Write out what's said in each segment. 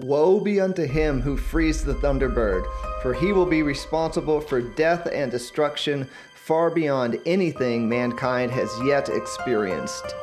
Woe be unto him who frees the Thunderbird, for he will be responsible for death and destruction far beyond anything mankind has yet experienced.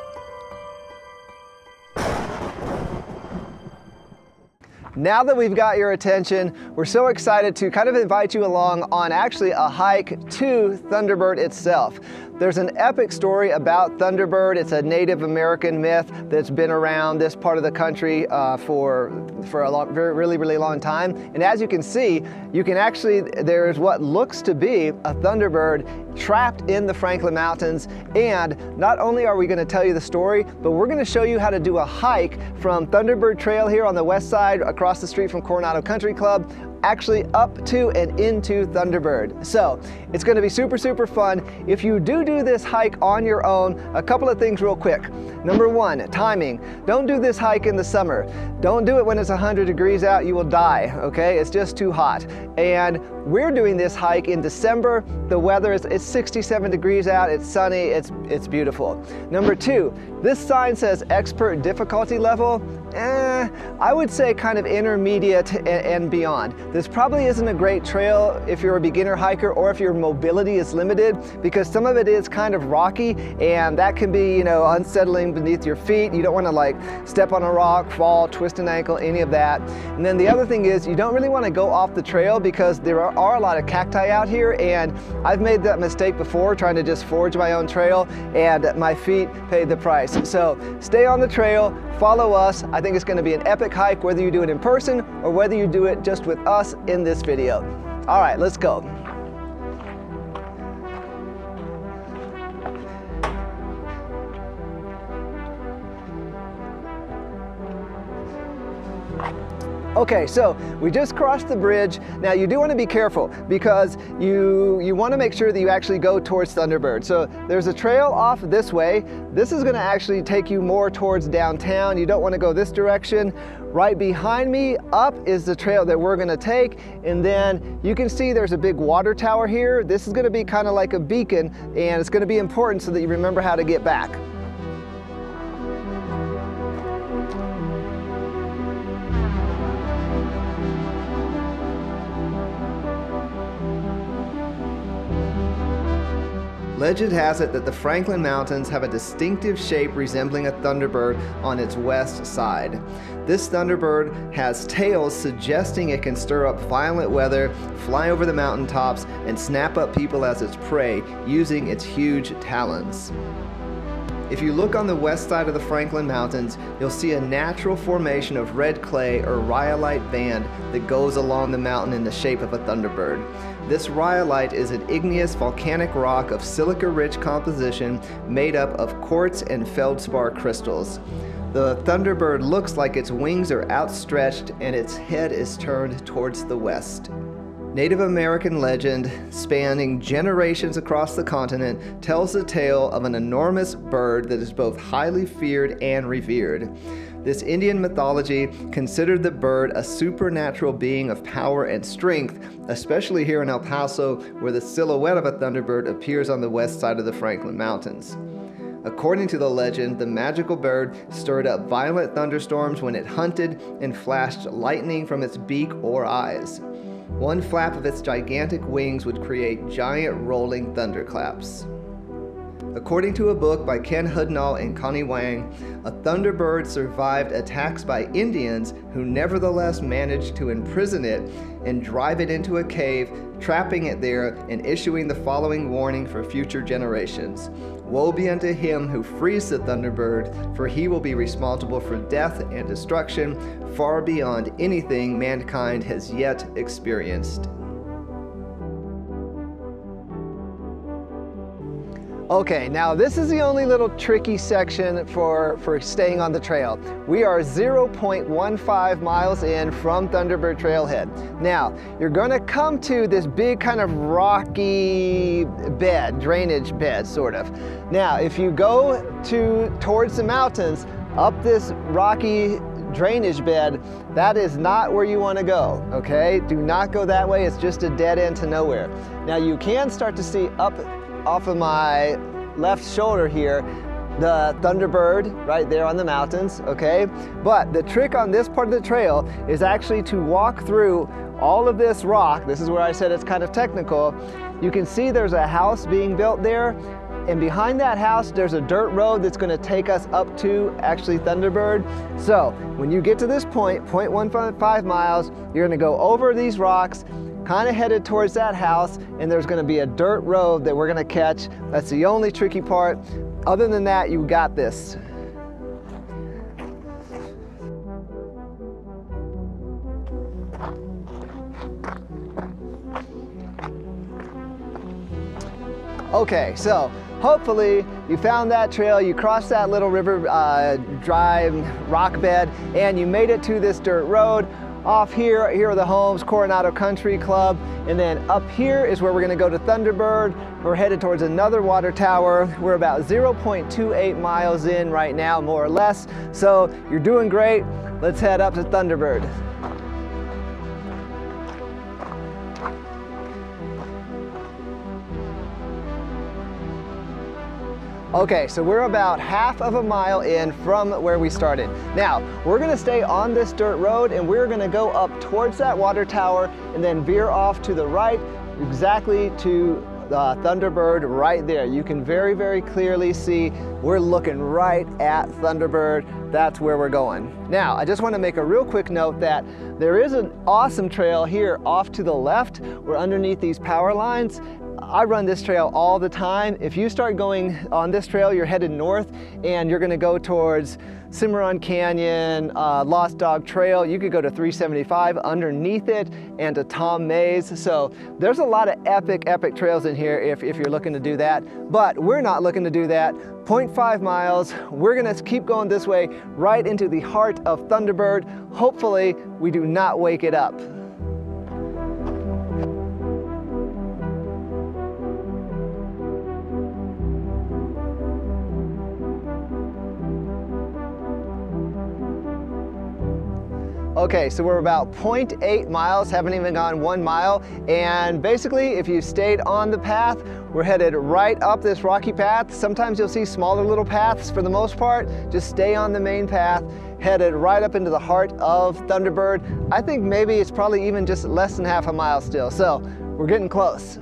Now that we've got your attention, we're so excited to kind of invite you along on actually a hike to Thunderbird itself. There's an epic story about Thunderbird. It's a Native American myth that's been around this part of the country for a really long time. And as you can see, there's what looks to be a Thunderbird trapped in the Franklin Mountains. And not only are we going to tell you the story, but we're going to show you how to do a hike from Thunderbird Trail here on the west side across the street from Coronado Country Club, actually up to and into Thunderbird. So it's going to be super fun. If you do this hike on your own, a couple of things real quick. Number one, timing. Don't do this hike in the summer. Don't do it when it's 100 degrees out. You will die, okay? It's just too hot. And we're doing this hike in December. The weather it's 67 degrees out. It's sunny. It's beautiful. Number two, this sign says expert difficulty level. I would say kind of intermediate and beyond. This probably isn't a great trail if you're a beginner hiker or if your mobility is limited, because some of it is kind of rocky and that can be, unsettling beneath your feet. You don't want to like step on a rock, fall, twist an ankle, any of that. And then the other thing is you don't really want to go off the trail because there are a lot of cacti out here, and I've made that mistake before trying to just forge my own trail and my feet paid the price. So stay on the trail, follow us. I think it's going to be an epic hike whether you do it in person or whether you do it just with us in this video. All right, let's go. Okay, so we just crossed the bridge. Now you do want to be careful because you want to make sure that you actually go towards Thunderbird. So there's a trail off this way. This is going to actually take you more towards downtown. You don't want to go this direction. Right behind me up is the trail that we're going to take, and then you can see there's a big water tower here. This is going to be kind of like a beacon, and it's going to be important so that you remember how to get back. Legend has it that the Franklin Mountains have a distinctive shape resembling a Thunderbird on its west side. This Thunderbird has tails suggesting it can stir up violent weather, fly over the mountaintops, and snap up people as its prey using its huge talons. If you look on the west side of the Franklin Mountains, you'll see a natural formation of red clay or rhyolite band that goes along the mountain in the shape of a Thunderbird. This rhyolite is an igneous volcanic rock of silica-rich composition made up of quartz and feldspar crystals. The Thunderbird looks like its wings are outstretched and its head is turned towards the west. Native American legend, spanning generations across the continent, tells the tale of an enormous bird that is both highly feared and revered. This Indian mythology considered the bird a supernatural being of power and strength, especially here in El Paso, where the silhouette of a Thunderbird appears on the west side of the Franklin Mountains. According to the legend, the magical bird stirred up violent thunderstorms when it hunted and flashed lightning from its beak or eyes. One flap of its gigantic wings would create giant rolling thunderclaps. According to a book by Ken Hudnall and Connie Wang, a Thunderbird survived attacks by Indians who nevertheless managed to imprison it and drive it into a cave, trapping it there and issuing the following warning for future generations. Woe be unto him who frees the Thunderbird, for he will be responsible for death and destruction far beyond anything mankind has yet experienced. Okay, now this is the only little tricky section for staying on the trail. We are 0.15 miles in from Thunderbird Trailhead. Now, you're gonna come to this big kind of rocky bed, drainage bed, sort of. Now, if you go towards the mountains, up this rocky drainage bed, that is not where you want to go, okay? Do not go that way, it's just a dead end to nowhere. Now, you can start to see up off of my left shoulder here, the Thunderbird right there on the mountains, okay? But the trick on this part of the trail is actually to walk through all of this rock. This is where I said it's kind of technical. You can see there's a house being built there, and behind that house there's a dirt road that's going to take us up to actually Thunderbird. So when you get to this point, 0.15 miles, you're going to go over these rocks, kind of headed towards that house, and there's going to be a dirt road that we're going to catch. That's the only tricky part. Other than that, you got this. Okay, so hopefully you found that trail, you crossed that little river dry rock bed, and you made it to this dirt road. Off here are the homes, Coronado Country Club, and then up here is where we're going to go to Thunderbird. We're headed towards another water tower. We're about 0.28 miles in right now, more or less. So you're doing great. Let's head up to Thunderbird. Okay, so we're about half of a mile in from where we started. Now, we're gonna stay on this dirt road and we're gonna go up towards that water tower and then veer off to the right, exactly to Thunderbird right there. You can very, very clearly see we're looking right at Thunderbird. That's where we're going. Now, I just want to make a real quick note that there is an awesome trail here off to the left. We're underneath these power lines. I run this trail all the time. If you start going on this trail, you're headed north and you're going to go towards Cimarron Canyon, Lost Dog Trail. You could go to 375 underneath it and to Tom Mays. So there's a lot of epic trails in here if you're looking to do that. But we're not looking to do that. 0.5 miles. We're going to keep going this way right into the heart of Thunderbird. Hopefully we do not wake it up. Okay, so we're about 0.8 miles, haven't even gone 1 mile, and basically if you stayed on the path, we're headed right up this rocky path. Sometimes you'll see smaller little paths. For the most part, just stay on the main path, headed right up into the heart of Thunderbird. I think maybe it's probably even just less than half a mile still, so we're getting close.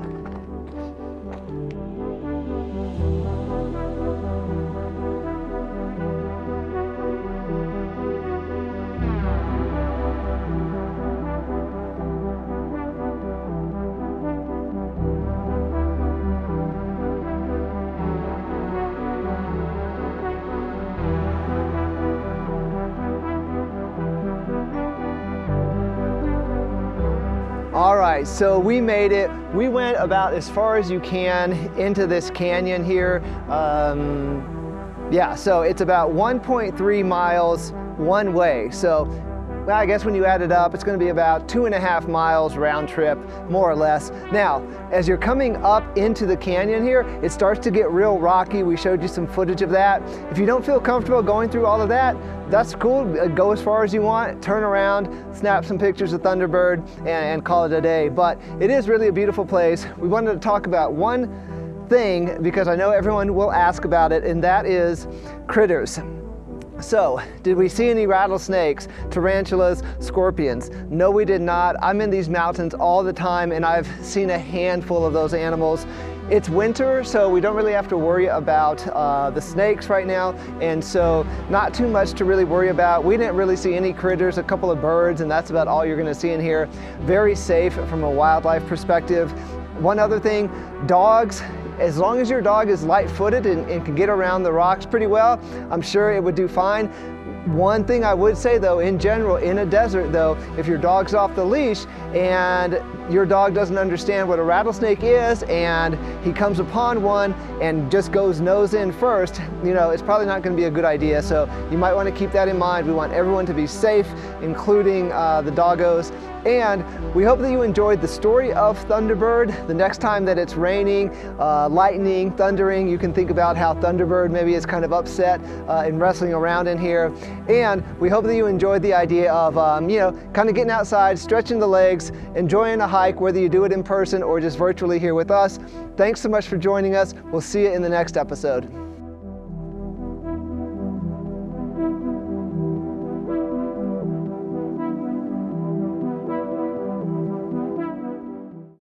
All right, so we made it. We went about as far as you can into this canyon here. Yeah, so it's about 1.3 miles one way. So well, I guess when you add it up, it's going to be about 2.5 miles round trip, more or less. Now, as you're coming up into the canyon here, it starts to get real rocky. We showed you some footage of that. If you don't feel comfortable going through all of that, that's cool. Go as far as you want, turn around, snap some pictures of Thunderbird, and call it a day. But it is really a beautiful place. We wanted to talk about one thing because I know everyone will ask about it, and that is critters. So, did we see any rattlesnakes, tarantulas, scorpions? No, we did not. I'm in these mountains all the time and I've seen a handful of those animals. It's winter, so we don't really have to worry about the snakes right now, and so not too much to really worry about. We didn't really see any critters, a couple of birds, and that's about all you're gonna see in here. Very safe from a wildlife perspective. One other thing, dogs. As long as your dog is light-footed and can get around the rocks pretty well, I'm sure it would do fine. One thing I would say though, in general, in a desert though, if your dog's off the leash and your dog doesn't understand what a rattlesnake is and he comes upon one and just goes nose in first, you know, it's probably not going to be a good idea. So you might want to keep that in mind. We want everyone to be safe, including the doggos. And we hope that you enjoyed the story of Thunderbird. The next time that it's raining, lightning, thundering, you can think about how Thunderbird maybe is kind of upset and wrestling around in here. And we hope that you enjoyed the idea of, you know, kind of getting outside, stretching the legs, enjoying a hike, whether you do it in person or just virtually here with us. Thanks so much for joining us. We'll see you in the next episode.